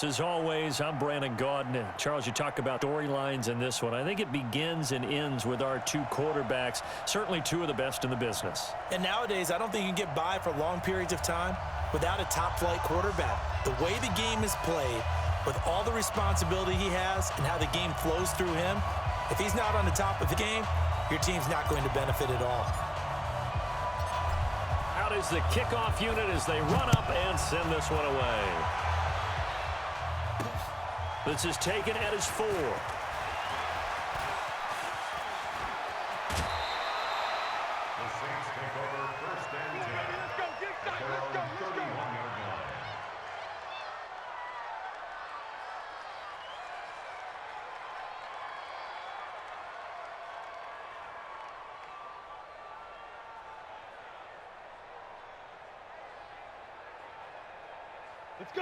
As always, I'm Brandon Gaudin. Charles, you talk about storylines in this one. I think it begins and ends with our two quarterbacks, certainly two of the best in the business. And nowadays, I don't think you can get by for long periods of time without a top-flight quarterback. The way the game is played, with all the responsibility he has and how the game flows through him, if he's not on the top of the game, your team's not going to benefit at all. Out is the kickoff unit as they run up and send this one away. This is taken at his 4.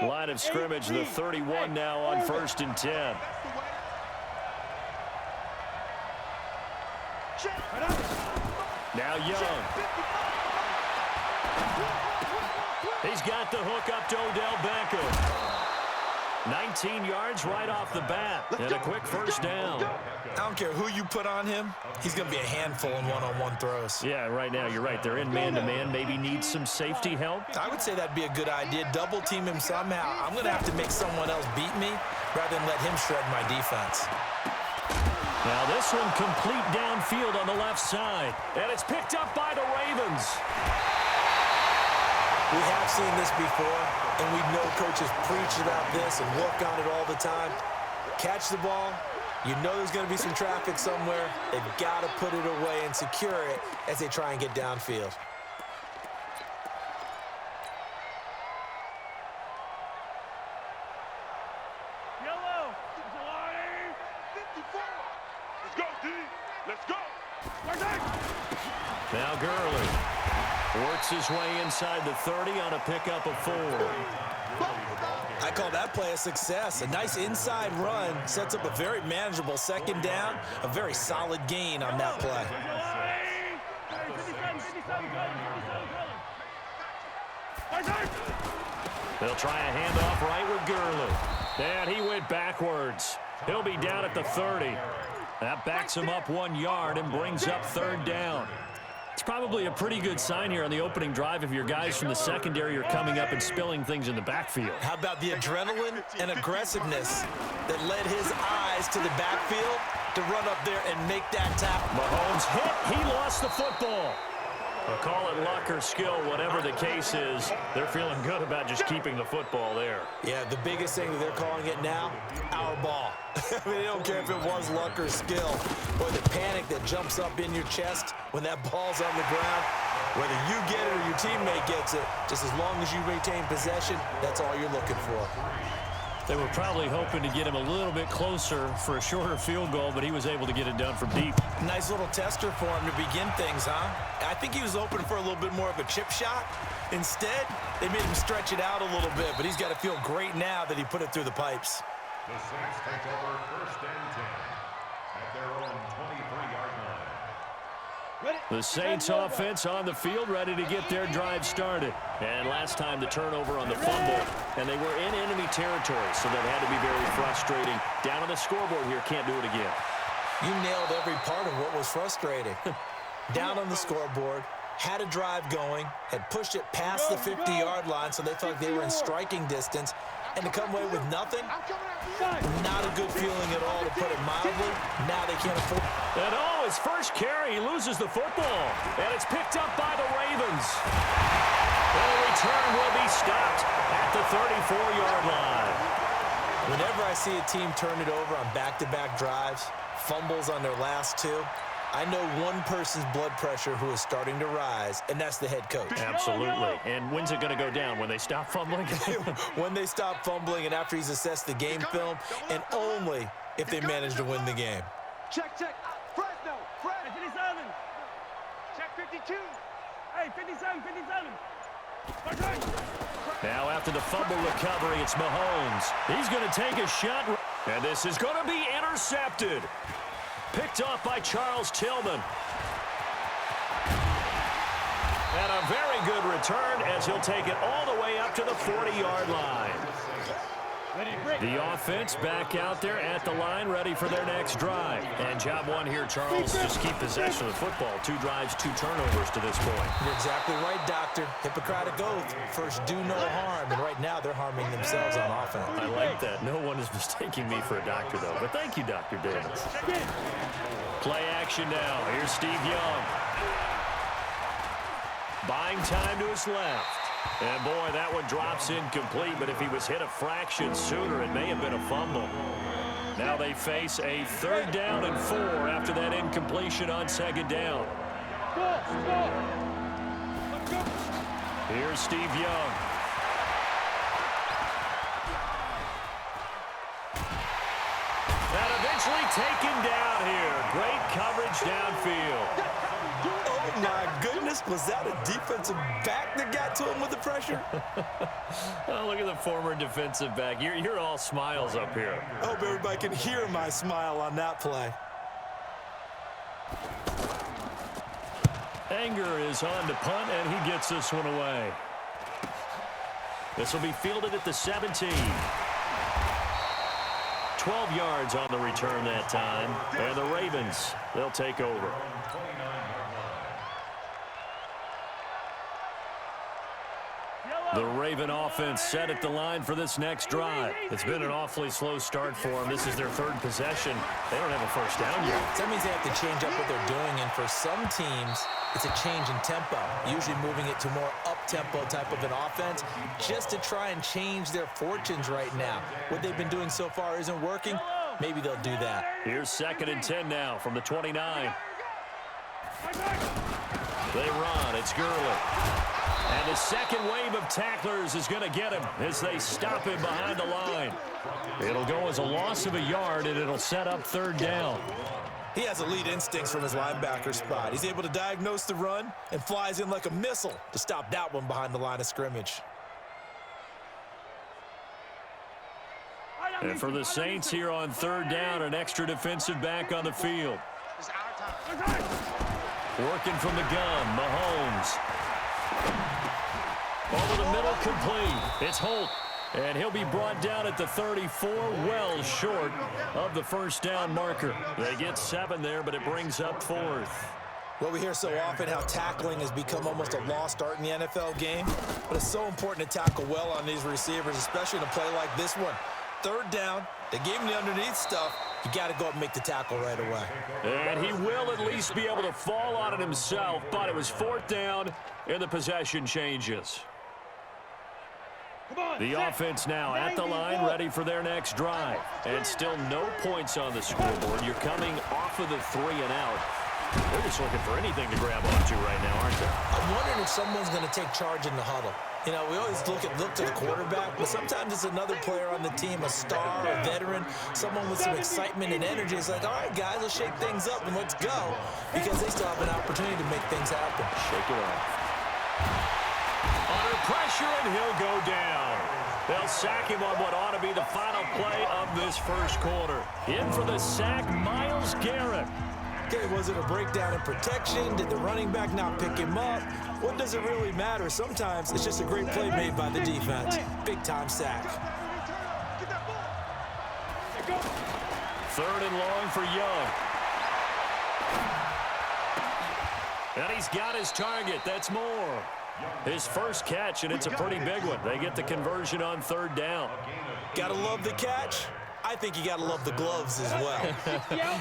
Line of scrimmage, the 31 now on 1st and 10. Now Young. He's got the hook up to Odell Beckham. 19 yards right off the bat, and a quick first down. I don't care who you put on him, he's going to be a handful in one-on-one throws. Yeah, right now, you're right. They're in man-to-man, maybe need some safety help. I would say that'd be a good idea. Double team him somehow. I'm going to have to make someone else beat me rather than let him shred my defense. Now this one complete downfield on the left side, and it's picked up by the Ravens. We have seen this before, and we know coaches preach about this and work on it all the time. Catch the ball. You know there's going to be some traffic somewhere. They've got to put it away and secure it as they try and get downfield. Yellow. Let's go, D. Let's go. Now Gurley works his way inside the 30 on a pickup of 4. I call that play a success. A nice inside run sets up a very manageable second down, a very solid gain on that play. They'll try a handoff right with Gurley. And he went backwards. He'll be down at the 30. That backs him up 1 yard and brings up 3rd down. It's probably a pretty good sign here on the opening drive if your guys from the secondary are coming up and spilling things in the backfield. How about the adrenaline and aggressiveness that led his eyes to the backfield to run up there and make that tackle? Mahomes hit. He lost the football. They'll call it luck or skill, whatever the case is. They're feeling good about just keeping the football there. Yeah, the biggest thing that they're calling it now, our ball. I mean, they don't care if it was luck or skill. Boy, the panic that jumps up in your chest when that ball's on the ground, whether you get it or your teammate gets it, just as long as you maintain possession, that's all you're looking for. They were probably hoping to get him a little bit closer for a shorter field goal, but he was able to get it done from deep. Nice little tester for him to begin things, huh? I think he was open for a little bit more of a chip shot. Instead, they made him stretch it out a little bit, but he's got to feel great now that he put it through the pipes. The Saints take over 1st and 10 at their own 23-yard line. The Saints offense on the field, ready to get their drive started. And last time the turnover on the fumble, and they were in enemy territory, so that had to be very frustrating. Down on the scoreboard here, can't do it again. You nailed every part of what was frustrating. Down on the scoreboard, had a drive going, had pushed it past the 50-yard line, so they thought they were in striking distance, and to come away with nothing, not a good feeling at all, to put it mildly. Now they can't afford. And his first carry, he loses the football, and it's picked up by the Ravens. And the return will be stopped at the 34-yard line. Whenever I see a team turn it over on back-to-back drives, fumbles on their last 2, I know one person's blood pressure who is starting to rise, and that's the head coach. Absolutely. And when's it going to go down? When they stop fumbling? When they stop fumbling and after he's assessed the game film, and only if they manage to win the game. Check. Fresno. 57. Check 52. Hey, 57. Now after the fumble recovery, it's Mahomes. He's going to take a shot, and this is going to be intercepted. Picked off by Charles Tillman. And a very good return as he'll take it all the way up to the 40-yard line. The offense back out there at the line, ready for their next drive. And job one here, Charles, just keep possession of the football. 2 drives, 2 turnovers to this point. You're exactly right, Doctor. Hippocratic oath. First, do no harm. And right now, they're harming themselves on offense. I like that. No one is mistaking me for a doctor, though. But thank you, Dr. Davis. Play action now. Here's Steve Young. Buying time to his left. And, boy, that one drops incomplete. But if he was hit a fraction sooner, it may have been a fumble. Now they face a 3rd down and 4 after that incompletion on 2nd down. Here's Steve Young. That eventually taken down here. Great coverage downfield. Oh, my goodness. Was that a defensive back that got to him with the pressure? Oh, look at the former defensive back. You're all smiles up here. I hope everybody can hear my smile on that play. Anger is on to punt, and he gets this one away. This will be fielded at the 17. 12 yards on the return that time. And the Ravens, they'll take over. The Raven offense set at the line for this next drive. It's been an awfully slow start for them. This is their 3rd possession. They don't have a first down yet. That means they have to change up what they're doing, and for some teams, it's a change in tempo, usually moving it to more up-tempo type of an offense just to try and change their fortunes right now. What they've been doing so far isn't working. Maybe they'll do that. Here's 2nd and 10 now from the 29. They run. It's Gurley. And the second wave of tacklers is going to get him as they stop him behind the line. It'll go as a loss of a yard, and it'll set up 3rd down. He has elite instincts from his linebacker spot. He's able to diagnose the run and flies in like a missile to stop that one behind the line of scrimmage. And for the Saints here on 3rd down, an extra defensive back on the field. Working from the gun, Mahomes. Over the middle, complete. It's Holt. And he'll be brought down at the 34, well short of the first down marker. They get 7 there, but it brings up 4th. Well, we hear so often how tackling has become almost a lost art in the NFL game, but it's so important to tackle well on these receivers, especially in a play like this one. 3rd down, they gave him the underneath stuff. You got to go up and make the tackle right away. And he will at least be able to fall on it himself, but it was 4th down, and the possession changes. The offense now at the line, ready for their next drive. And still no points on the scoreboard. You're coming off of the 3 and out. They're just looking for anything to grab onto right now, aren't they? I'm wondering if someone's going to take charge in the huddle. You know, we always look to the quarterback, but sometimes it's another player on the team, a star, a veteran, someone with some excitement and energy. It's like, all right, guys, let's shake things up and let's go, because they still have an opportunity to make things happen. Shake it off. Under pressure, and he'll go down. They'll sack him on what ought to be the final play of this first quarter. In for the sack, Myles Garrett. Okay, was it a breakdown in protection? Did the running back not pick him up? What does it really matter? Sometimes it's just a great play made by the defense. Big-time sack. 3rd and long for Young. And he's got his target. That's Moore. His first catch, and it's a pretty big one. They get the conversion on 3rd down. Gotta love the catch. I think you gotta love the gloves as well.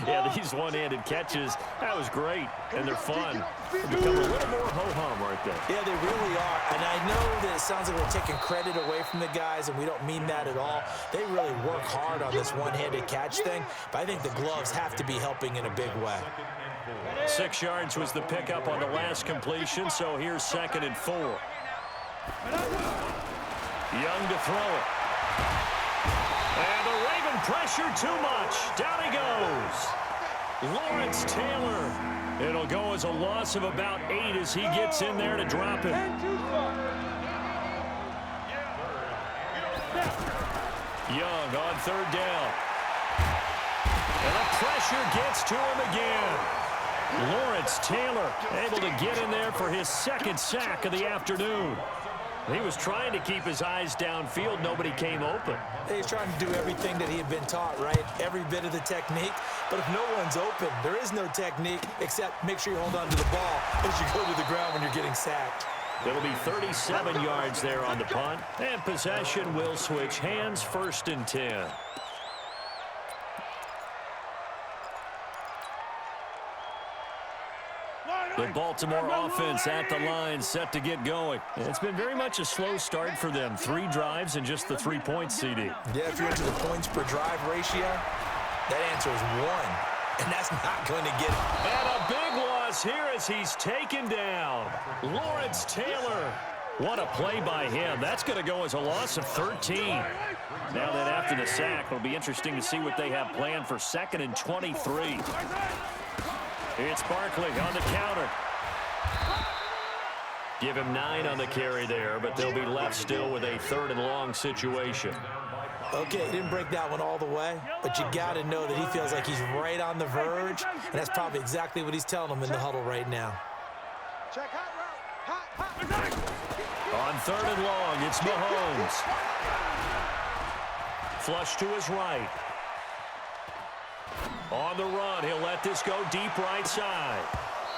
Yeah, these one-handed catches, that was great, and they're fun. They become a little more ho-hum right there. Yeah, they really are. And I know that it sounds like we're taking credit away from the guys, and we don't mean that at all. They really work hard on this one-handed catch thing, but I think the gloves have to be helping in a big way. 6 yards was the pickup on the last completion, so here's 2nd and 4. Young to throw it. And the Raven pressure too much. Down he goes. Lawrence Taylor. It'll go as a loss of about 8 as he gets in there to drop it. Young on 3rd down. And the pressure gets to him again. Lawrence Taylor able to get in there for his 2nd sack of the afternoon. He was trying to keep his eyes downfield. Nobody came open. He's trying to do everything that he had been taught, right? Every bit of the technique. But if no one's open, there is no technique except make sure you hold on to the ball as you go to the ground when you're getting sacked. It'll be 37 yards there on the punt. And possession will switch hands, 1st and 10. The Baltimore offense at the line, set to get going. It's been very much a slow start for them. 3 drives and just the 3 points, CD. Yeah, if you're into the points per drive ratio, that answer is 1. And that's not going to get it. And a big loss here as he's taken down. Lawrence Taylor. What a play by him. That's going to go as a loss of 13. Now that after the sack, it'll be interesting to see what they have planned for 2nd and 23. It's Barkley on the counter. Give him 9 on the carry there, but they'll be left still with a 3rd and long situation. Okay, he didn't break that one all the way, but you got to know that he feels like he's right on the verge, and that's probably exactly what he's telling them in the huddle right now. On 3rd and long, it's Mahomes. Flush to his right. On the run, he'll let this go deep right side.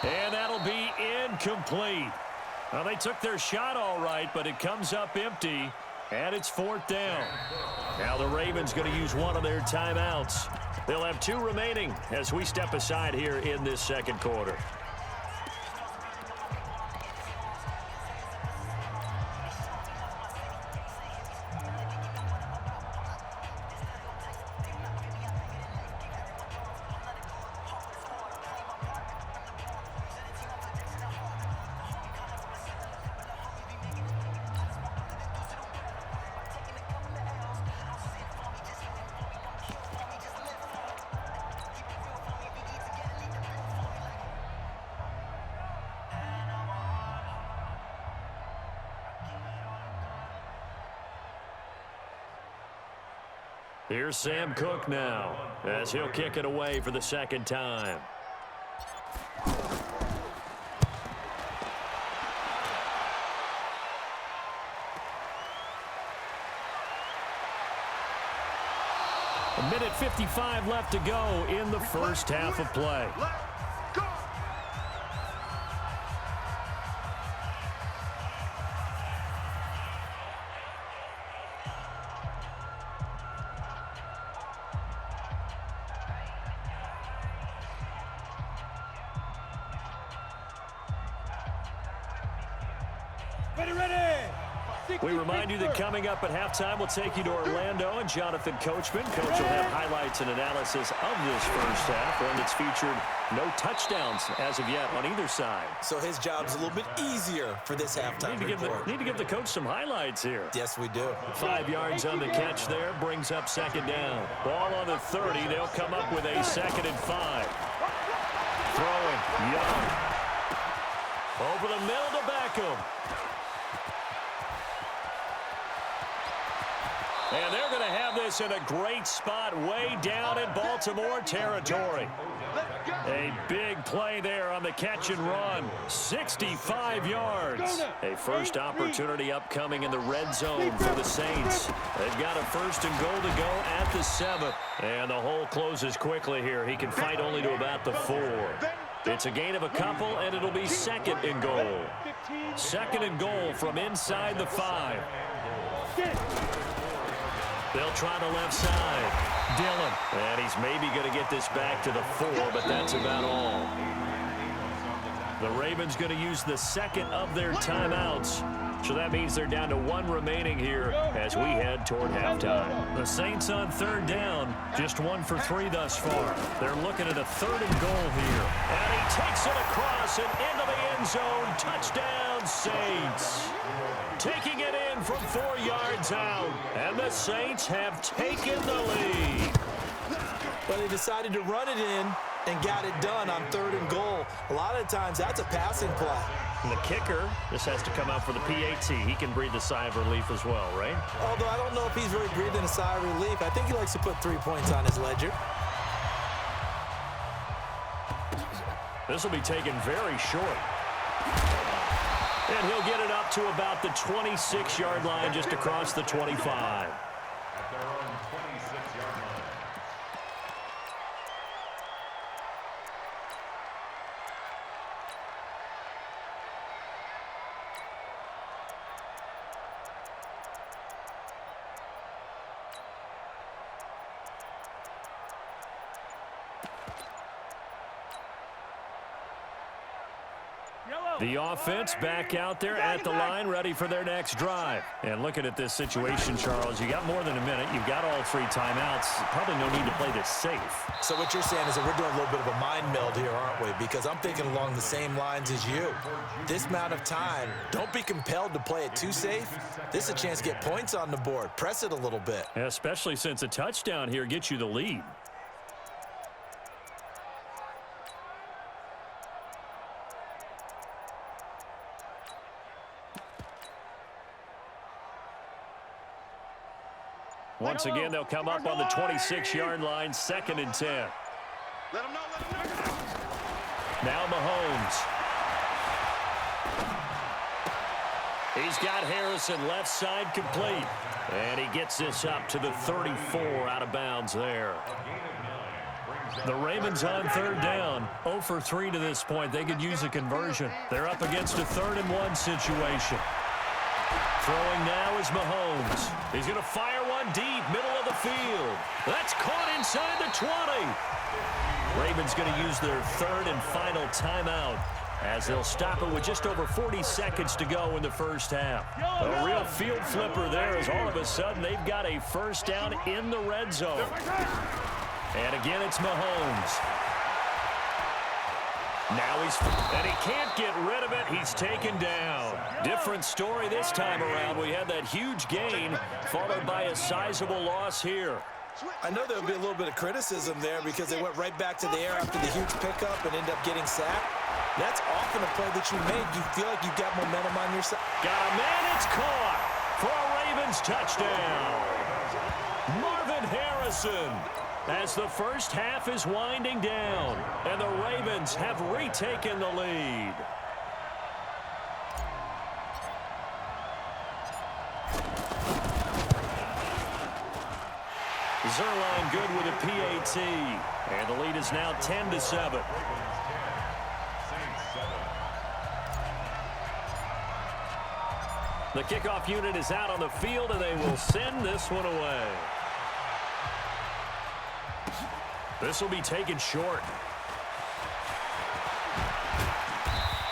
And that'll be incomplete. Well, they took their shot all right, but it comes up empty, and it's 4th down. Now the Ravens going to use one of their timeouts. They'll have 2 remaining as we step aside here in this 2nd quarter. Here's Sam Cook now as he'll kick it away for the 2nd time. A minute 55 left to go in the first half of play. We remind you that coming up at halftime, we'll take you to Orlando and Jonathan Coachman. Coach will have highlights and analysis of this first half, one that's featured no touchdowns as of yet on either side. So his job's a little bit easier for this halftime report. Need to give the coach some highlights here. Yes, we do. 5 yards on the catch there, brings up 2nd down. Ball on the 30, they'll come up with a 2nd and 5. Throwing, Young. Over the middle to Beckham. And they're going to have this in a great spot way down in Baltimore territory. A big play there on the catch and run. 65 yards. A first opportunity upcoming in the red zone for the Saints. They've got a 1st and goal to go at the 7. And the hole closes quickly here. He can fight only to about the 4. It's a gain of a couple, and it'll be 2nd and goal. 2nd and goal from inside the 5. They'll try the left side. Dillon. And he's maybe going to get this back to the 4, but that's about all. The Ravens going to use the 2nd of their timeouts. So that means they're down to 1 remaining here as we head toward halftime. The Saints on 3rd down, just 1 for 3 thus far. They're looking at a 3rd and goal here. And he takes it across and into the end zone. Touchdown, Saints. Taking it in from 4 yards out. And the Saints have taken the lead. But they decided to run it in and got it done on 3rd and goal. A lot of times that's a passing play. And the kicker, this has to come out for the PAT. He can breathe a sigh of relief as well, right? Although I don't know if he's really breathing a sigh of relief. I think he likes to put 3 points on his ledger. This will be taken very short. And he'll get it up to about the 26-yard line, just across the 25. At their own 26-yard line. The offense back out there at the line, ready for their next drive. And looking at this situation, Charles, you got more than a minute. You've got all 3 timeouts. Probably no need to play this safe. So what you're saying is that we're doing a little bit of a mind meld here, aren't we? Because I'm thinking along the same lines as you. This amount of time, don't be compelled to play it too safe. This is a chance to get points on the board. Press it a little bit. Especially since a touchdown here gets you the lead. Once again, they'll come up on the 26-yard line, 2nd and 10. Let him know, let him know. Now Mahomes. He's got Harrison left side complete. And he gets this up to the 34 out of bounds there. The Ravens on 3rd down. 0 for 3 to this point. They could use a conversion. They're up against a 3rd and 1 situation. Throwing now is Mahomes. He's going to fire one deep, middle of the field. That's caught inside the 20. Ravens going to use their 3rd and final timeout as they'll stop it with just over 40 seconds to go in the first half. A real field flipper there as all of a sudden they've got a first down in the red zone. And again, it's Mahomes. Now and he can't get rid of it. He's taken down. Different story this time around. We had that huge gain followed by a sizable loss here. I know there'll be a little bit of criticism there because they went right back to the air after the huge pickup and ended up getting sacked. That's often a play that you make. You feel like you've got momentum on your side. Got a man, it's caught for a Ravens touchdown. Marvin Harrison. As the first half is winding down, and the Ravens have retaken the lead. Zerline good with a PAT, and the lead is now 10-7. The kickoff unit is out on the field, and they will send this one away. This will be taken short.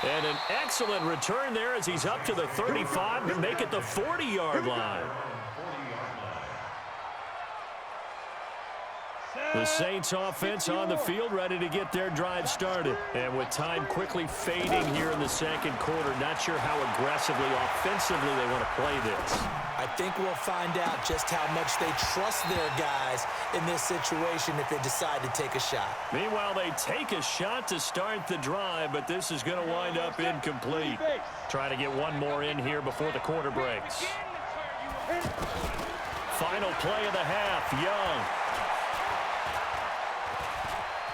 And an excellent return there as he's up to the 35 to make it the 40-yard line. The Saints offense on the field ready to get their drive started. And with time quickly fading here in the 2nd quarter, not sure how aggressively, offensively they want to play this. I think we'll find out just how much they trust their guys in this situation if they decide to take a shot. Meanwhile, they take a shot to start the drive, but this is going to wind up incomplete. Trying to get one more in here before the quarter breaks. Final play of the half, Young.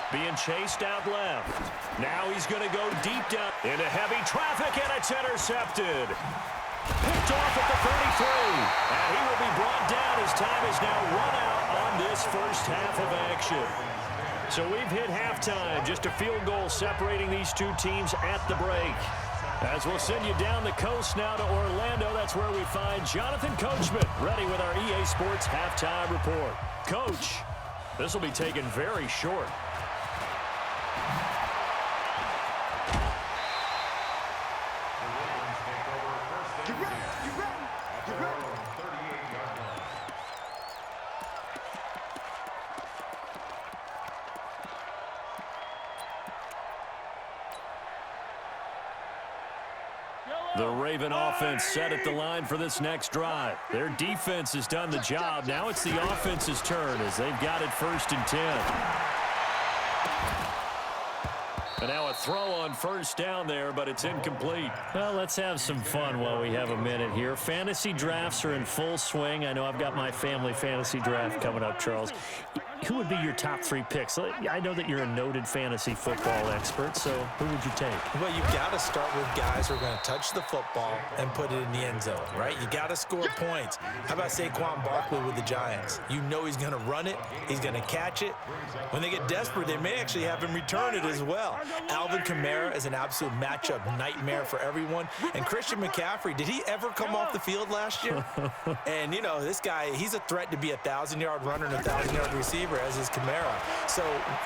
Being chased out left. Now he's going to go deep down into heavy traffic, and it's intercepted. Picked off at the 33. And he will be brought down as time is now run out on this first half of action. So we've hit halftime. Just a field goal separating these two teams at the break. As we'll send you down the coast now to Orlando, that's where we find Jonathan Coachman, ready with our EA Sports halftime report. Coach, this will be taken very short. The Raven offense set at the line for this next drive. Their defense has done the job. Now it's the offense's turn as they've got it 1st and 10. And now a throw on 1st down there, but it's incomplete. Well, let's have some fun while we have a minute here. Fantasy drafts are in full swing. I know I've got my family fantasy draft coming up, Charles. who would be your top 3 picks? I know that you're a noted fantasy football expert, so who would you take? Well, you've got to start with guys who are going to touch the football and put it in the end zone, right? You got to score points. How about Saquon Barkley with the Giants? You know he's going to run it. He's going to catch it. When they get desperate, they may actually have him return it as well. Alvin Kamara is an absolute matchup nightmare for everyone. And Christian McCaffrey, did he ever come off the field last year? And, you know, this guy, he's a threat to be a 1,000-yard runner and a 1,000-yard receiver, as is Kamara. So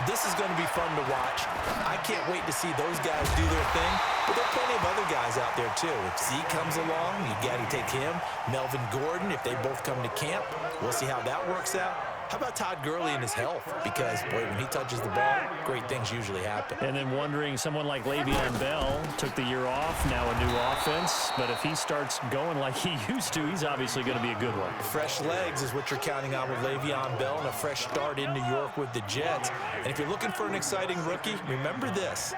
this is going to be fun to watch. I can't wait to see those guys do their thing. But there are plenty of other guys out there, too. If Zeke comes along, you got to take him. Melvin Gordon, if they both come to camp, we'll see how that works out. How about Todd Gurley and his health? Because, boy, when he touches the ball, great things usually happen. And then wondering, someone like Le'Veon Bell took the year off, now a new offense. But if he starts going like he used to, he's obviously going to be a good one. Fresh legs is what you're counting on with Le'Veon Bell and a fresh start in New York with the Jets. And if you're looking for an exciting rookie, remember this.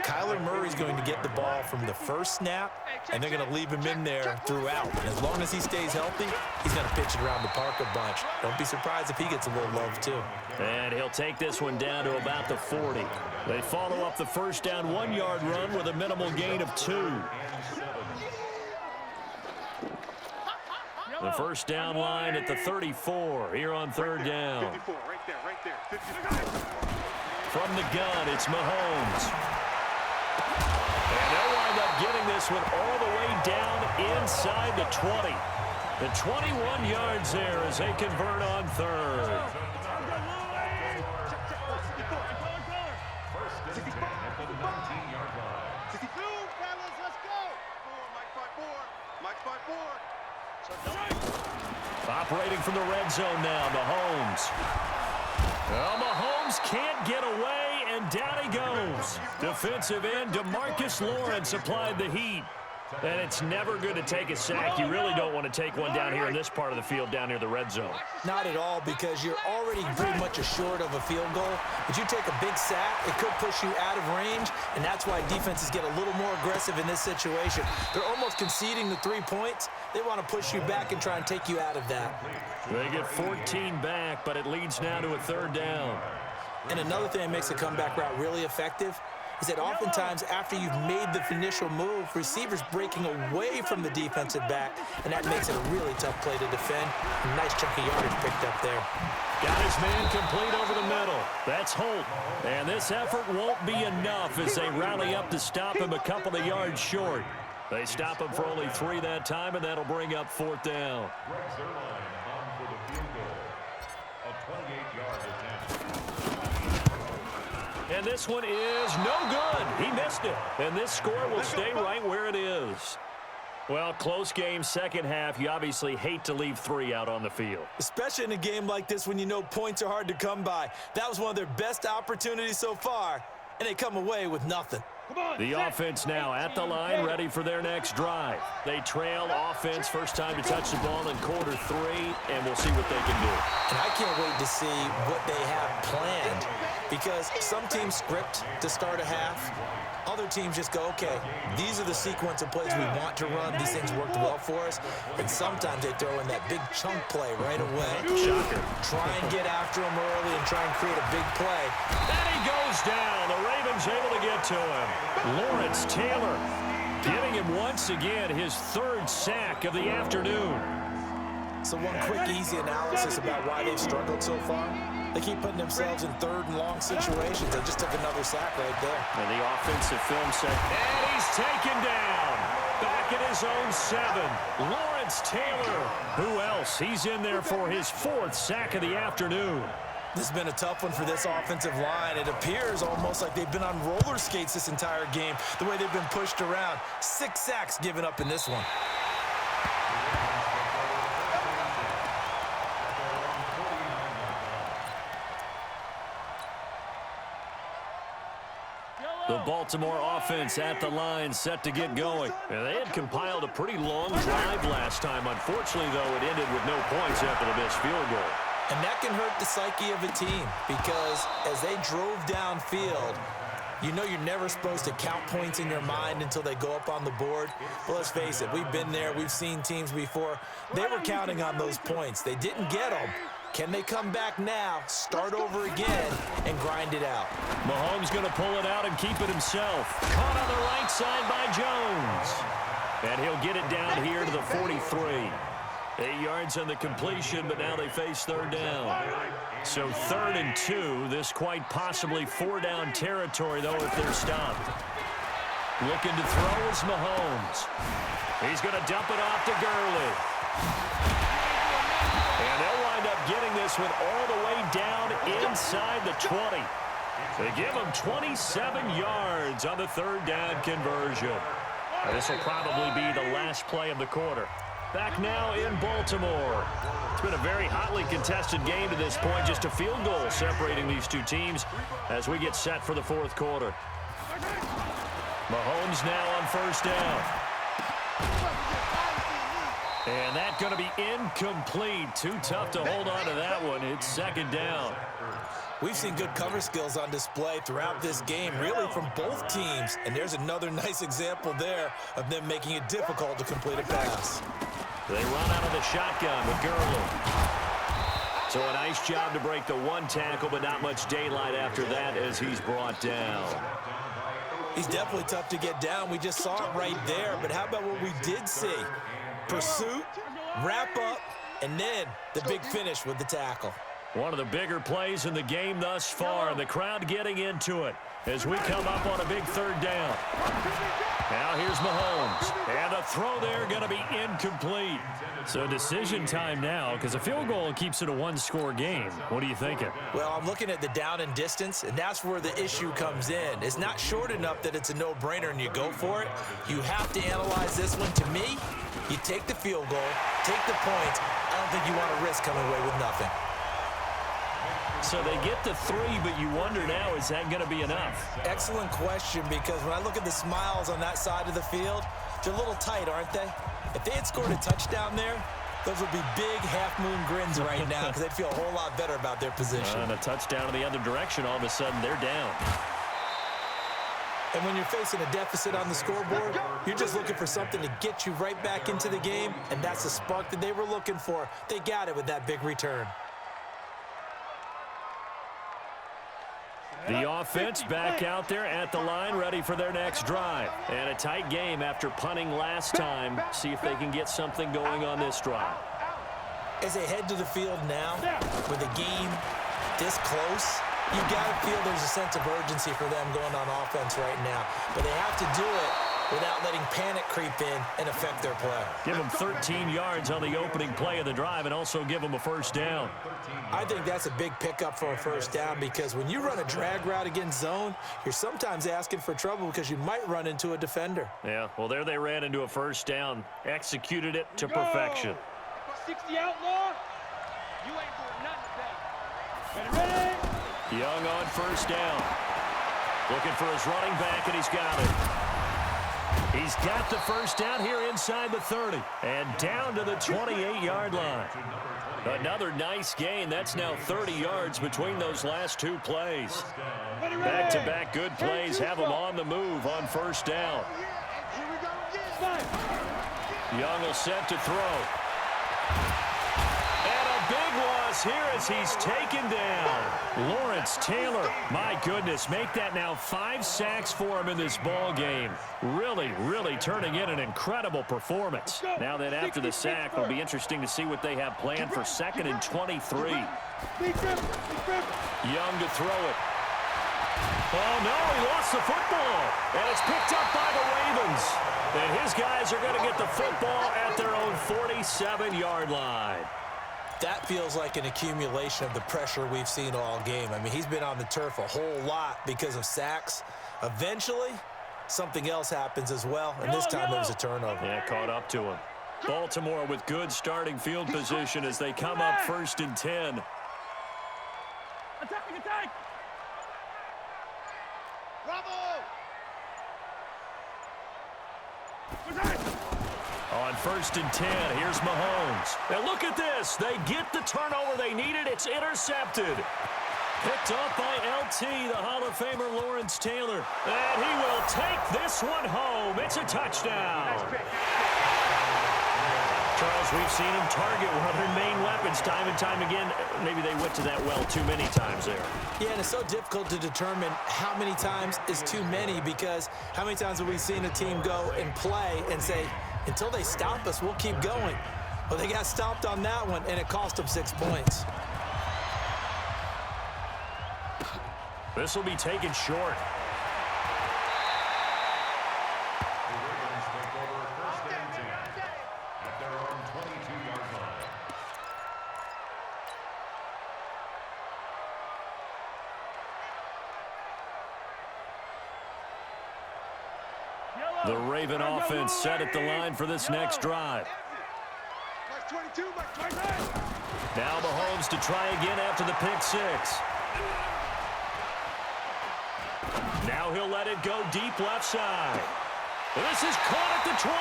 Kyler Murray's going to get the ball from the first snap, and they're going to leave him in there throughout. And as long as he stays healthy, he's going to pitch it around the park a bunch. Don't be surprised if he gets a little love, too. And he'll take this one down to about the 40. They follow up the first down 1-yard run with a minimal gain of 2. The first down line at the 34 here on third down. 54, right there, 54. From the gun, it's Mahomes. And they'll wind up getting this one all the way down inside the 20. The 21 yards there as they convert on third. Operating from the red zone now, Mahomes. Well, Mahomes can't get away, and down he goes. Defensive end DeMarcus Lawrence applied the heat. And it's never good to take a sack. You really don't want to take one down here in this part of the field, down near the red zone. Not at all, because you're already pretty much assured of a field goal. But you take a big sack, it could push you out of range, and that's why defenses get a little more aggressive in this situation. They're almost conceding the 3 points. They want to push you back and try and take you out of that. They get 14 back, but it leads now to a third down. And another thing that makes a comeback route really effective is that oftentimes after you've made the initial move, receivers breaking away from the defensive back, and that makes it a really tough play to defend. A nice chunk of yardage picked up there. Got his man complete over the middle. That's Holt. And this effort won't be enough as they rally up to stop him a couple of yards short. They stop him for only 3 that time, and that'll bring up fourth down. And this one is no good. He missed it. And this score will stay right where it is. Well, close game, second half. You obviously hate to leave 3 out on the field. Especially in a game like this when you know points are hard to come by. That was one of their best opportunities so far, and they come away with nothing. The offense now at the line, ready for their next drive. They trail offense, first time to touch the ball in quarter 3, and we'll see what they can do. And I can't wait to see what they have planned, because some teams script to start a half. Other teams just go, okay, these are the sequence of plays we want to run. These things worked well for us. And sometimes they throw in that big chunk play right away. Shocker. Try and get after him early and try and create a big play. And he goes down. The Ravens able to get to him. Lawrence Taylor giving him once again his 3rd sack of the afternoon. So one quick, easy analysis about why they've struggled so far. They keep putting themselves in 3rd and long situations. They just took another sack right there. And the offensive film set. And he's taken down. Back at his own 7. Lawrence Taylor. Who else? He's in there for his 4th sack of the afternoon. This has been a tough one for this offensive line. It appears almost like they've been on roller skates this entire game, the way they've been pushed around. 6 sacks given up in this one. The Baltimore offense at the line, set to get going. And they had compiled a pretty long drive last time. Unfortunately, though, it ended with no points after the missed field goal. And that can hurt the psyche of a team, because as they drove downfield, you know you're never supposed to count points in your mind until they go up on the board. But let's face it, we've been there. We've seen teams before. They were counting on those points. They didn't get them. Can they come back now, start over again, and grind it out? Mahomes going to pull it out and keep it himself. Caught on the right side by Jones. And he'll get it down here to the 43. 8 yards on the completion, but now they face third down. So 3rd and 2. This quite possibly 4-down territory, though, if they're stopped. Looking to throw is Mahomes. He's going to dump it off to Gurley. And they'll wind up getting this one all the way down inside the 20. They give him 27 yards on the 3rd down conversion. This will probably be the last play of the quarter. Back now in Baltimore. It's been a very hotly contested game to this point. Just a field goal separating these two teams as we get set for the 4th quarter. Mahomes now on 1st down. And that's going to be incomplete. Too tough to hold on to that one. It's 2nd down. We've seen good cover skills on display throughout this game, really from both teams. And there's another nice example there of them making it difficult to complete a pass. They run out of the shotgun with Gurley. So a nice job to break the 1 tackle, but not much daylight after that as he's brought down. He's definitely tough to get down. We just saw it right there. But how about what we did see? Pursuit, wrap up, and then the big finish with the tackle. One of the bigger plays in the game thus far, and the crowd getting into it as we come up on a big 3rd down. Now here's Mahomes, and the throw there going to be incomplete. So decision time now, because a field goal keeps it a 1-score game. What are you thinking? Well, I'm looking at the down and distance, and that's where the issue comes in. It's not short enough that it's a no-brainer and you go for it. You have to analyze this one. To me, you take the field goal, take the points. I don't think you want to risk coming away with nothing. So they get the 3, but you wonder now, is that going to be enough? Excellent question, because when I look at the smiles on that side of the field, they're a little tight, aren't they? If they had scored a touchdown there, those would be big half-moon grins right now because they'd feel a whole lot better about their position. And a touchdown in the other direction, all of a sudden they're down. And when you're facing a deficit on the scoreboard, you're just looking for something to get you right back into the game, and that's the spark that they were looking for. They got it with that big return. The offense back out there at the line, ready for their next drive. And a tight game after punting last time. See if they can get something going on this drive. As they head to the field now, with a game this close, you got to feel there's a sense of urgency for them going on offense right now. But they have to do it without letting panic creep in and affect their play. Give them 13 yards on the opening play of the drive and also give them a 1st down. I think that's a big pickup for a 1st down because when you run a drag route against zone, you're sometimes asking for trouble because you might run into a defender. Yeah, well, there they ran into a 1st down, executed it to perfection. 60 outlaw. You ain't doing nothing today. Ready? Young on 1st down. Looking for his running back, and he's got it. He's got the 1st down here inside the 30 and down to the 28-yard line. Another nice gain. That's now 30 yards between those last 2 plays. Back-to-back good plays have them on the move on 1st down. Young will set to throw. And a big loss here as he's taken down. Lawrence Taylor, my goodness, make that now 5 sacks for him in this ball game. Really, really turning in an incredible performance. Now that after the sack, it'll be interesting to see what they have planned for 2nd and 23. Young to throw it. Oh, no, he lost the football. And it's picked up by the Ravens. And his guys are going to get the football at their own 47-yard line. That feels like an accumulation of the pressure we've seen all game. I mean, he's been on the turf a whole lot because of sacks. Eventually, something else happens as well, and this time there was a turnover. Yeah, caught up to him. Baltimore with good starting field position as they come up 1st and 10. Attack! Bravo! On 1st and 10, here's Mahomes. And look at this. They get the turnover they needed. It's intercepted. Picked up by LT, the Hall of Famer Lawrence Taylor. And he will take this one home. It's a touchdown. Charles, we've seen him target one of their main weapons time and time again. Maybe they went to that well too many times there. Yeah, and it's so difficult to determine how many times is too many, because how many times have we seen a team go and play and say, until they stop us, we'll keep going. Well, they got stopped on that one, and it cost them 6 points. This will be taken short. The Raven offense set at the line for this next drive. Now Mahomes to try again after the pick six. Now he'll let it go deep left side. This is caught at the 20.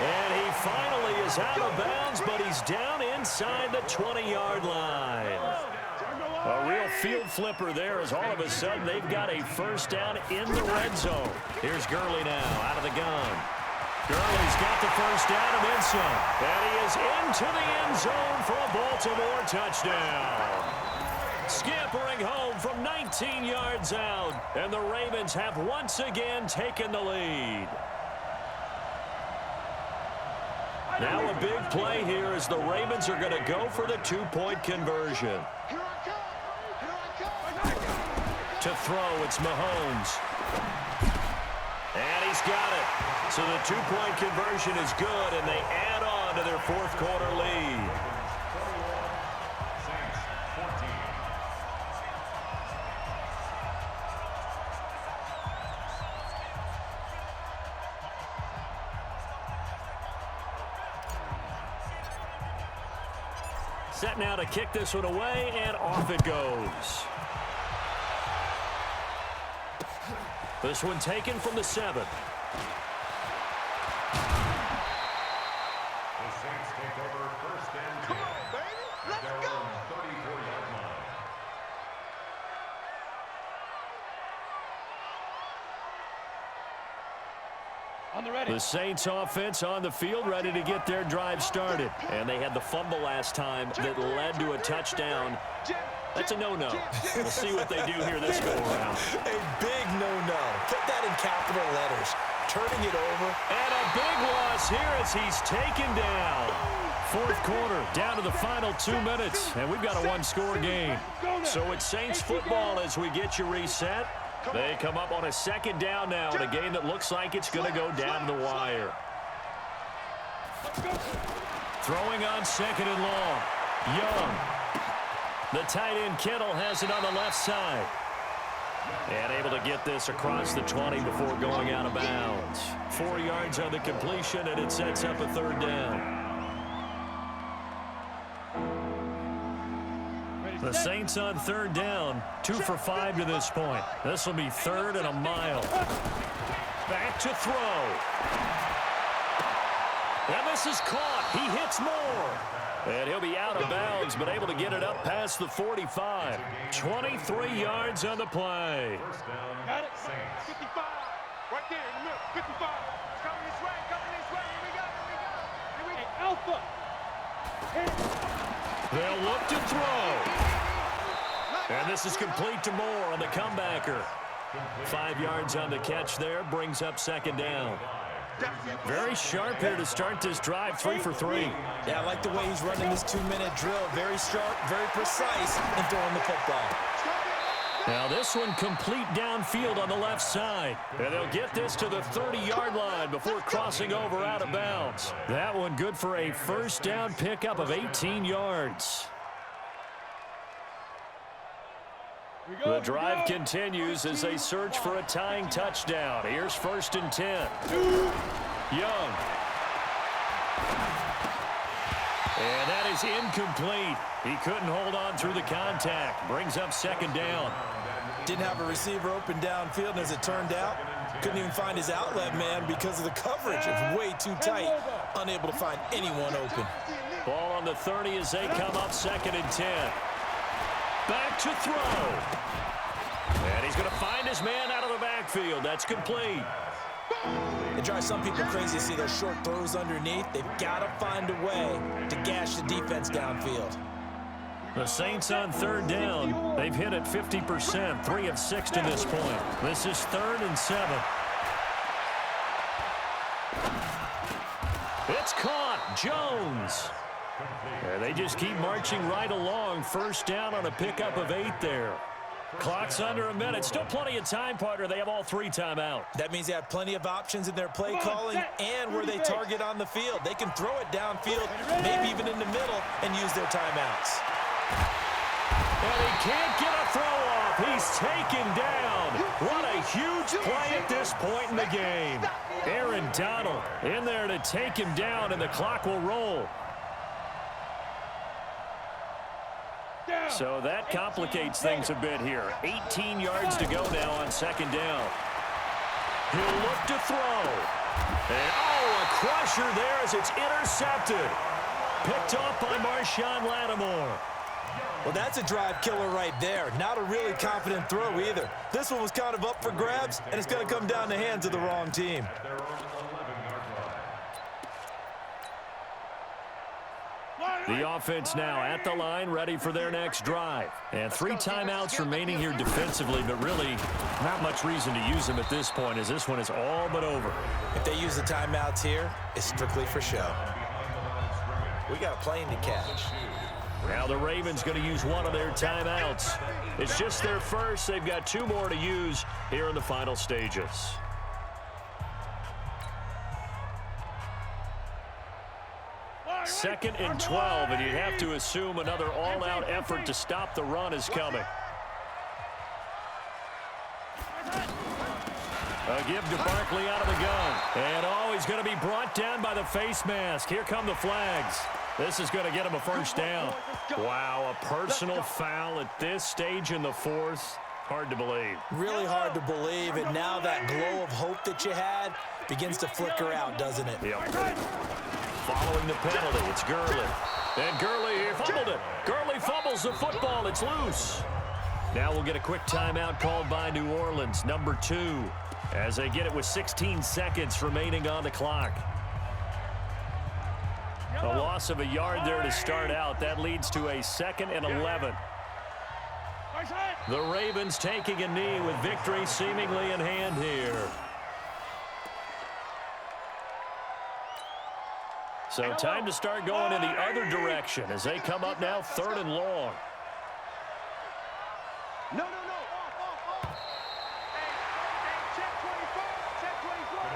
And he finally is out of bounds, but he's down inside the 20-yard line. A real field flipper there, as all of a sudden they've got a first down in the red zone. Here's Gurley now out of the gun. Gurley's got the first down and then some. And he is into the end zone for a Baltimore touchdown. Scampering home from 19 yards out. And the Ravens have once again taken the lead. Now a big play here as the Ravens are going to go for the two-point conversion. To throw, it's Mahomes. And he's got it. So the two-point conversion is good, and they add on to their fourth quarter lead. Set now to kick this one away, and off it goes. This one taken from the 7. The Saints take over first and 10. Come on, baby. Let's go. 34-yard line. On the ready. The Saints offense on the field, ready to get their drive started. And they had the fumble last time that led to a touchdown. That's a no-no. We'll see what they do here this go-around. A big no-no. Put that in capital letters. Turning it over. And a big loss here as he's taken down. Fourth quarter, down to the final 2 minutes. And we've got a one-score game. So it's Saints football as we get you reset. They come up on a second down now in a game that looks like it's going to go down the wire. Throwing on second and long. Young. The tight end Kittle has it on the left side. And able to get this across the 20 before going out of bounds. 4 yards on the completion, and it sets up a third down. The Saints on third down, 2 for 5 to this point. This will be third and a mile. Back to throw. And this is caught. He hits more. And he'll be out of bounds, but able to get it up past the 45. 23 yards on the play. Got it. 55. Right there in the middle. 55. Coming this way. Coming this way. Here we go. Here we go. Hey, Alpha. They'll look to throw. And this is complete to Moore on the comebacker. 5 yards on the catch there, brings up second down. Very sharp here to start this drive, 3 for 3. Yeah, I like the way he's running this 2-minute drill. Very sharp, very precise in throwing the football. Now this one complete downfield on the left side. And they'll get this to the 30-yard line before crossing over out of bounds. That one good for a first down pickup of 18 yards. The drive continues as they search for a tying touchdown. Here's first and 10. Young. And that is incomplete. He couldn't hold on through the contact. Brings up second down. Didn't have a receiver open downfield, and as it turned out, couldn't even find his outlet man because of the coverage. It's way too tight. Unable to find anyone open. Ball on the 30 as they come up second and 10. Back to throw. And he's going to find his man out of the backfield. That's complete. It drives some people crazy to see those short throws underneath. They've got to find a way to gash the defense downfield. The Saints on third down. They've hit it 50%, 3 of 6 to this point. This is 3rd and 7. It's caught. Jones. Yeah, they just keep marching right along. First down on a pickup of 8 there. Clock's under a minute. Still plenty of time, partner. They have all 3 timeouts. That means they have plenty of options in their play calling and where they target on the field. They can throw it downfield, maybe even in the middle, and use their timeouts. And he can't get a throw off. He's taken down. What a huge play at this point in the game. Aaron Donald in there to take him down, and the clock will roll. So that complicates things a bit here. 18 yards to go now on 2nd down. He'll look to throw. And, a crusher there as it's intercepted. Picked off by Marshawn Lattimore. Well, that's a drive killer right there. Not a really confident throw either. This one was kind of up for grabs, and it's going to come down the hands of the wrong team. The offense now at the line, ready for their next drive. And 3 timeouts remaining here defensively, but really not much reason to use them at this point, as this one is all but over. If they use the timeouts here, it's strictly for show. We got a plane to catch. Now the Ravens going to use one of their timeouts. It's just their first. They've got 2 more to use here in the final stages. Second and 12, and you'd have to assume another all-out effort to stop the run is coming. A give to Barkley out of the gun. And, he's going to be brought down by the face mask. Here come the flags. This is going to get him a first down. Wow, a personal foul at this stage in the 4th. Hard to believe. Really hard to believe, and now that glow of hope that you had begins to flicker out, doesn't it? Yep. Following the penalty, it's Gurley. And Gurley fumbled it. Gurley fumbles the football. It's loose. Now we'll get a quick timeout called by New Orleans, number 2, as they get it with 16 seconds remaining on the clock. A loss of a yard there to start out. That leads to a 2nd and 11. The Ravens taking a knee with victory seemingly in hand here. So time to start going in the other direction as they come up now 3rd and long.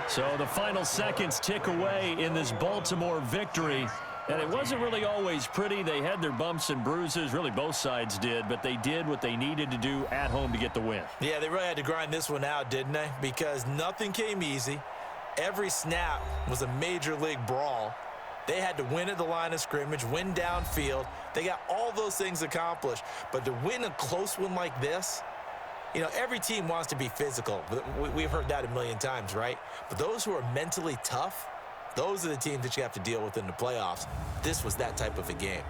So the final seconds tick away in this Baltimore victory. And it wasn't really always pretty. They had their bumps and bruises. Really, both sides did. But they did what they needed to do at home to get the win. Yeah, they really had to grind this one out, didn't they? Because nothing came easy. Every snap was a major league brawl. They had to win at the line of scrimmage, win downfield. They got all those things accomplished. But to win a close one like this, you know, every team wants to be physical. We've heard that a million times, right? But those who are mentally tough, those are the teams that you have to deal with in the playoffs. This was that type of a game.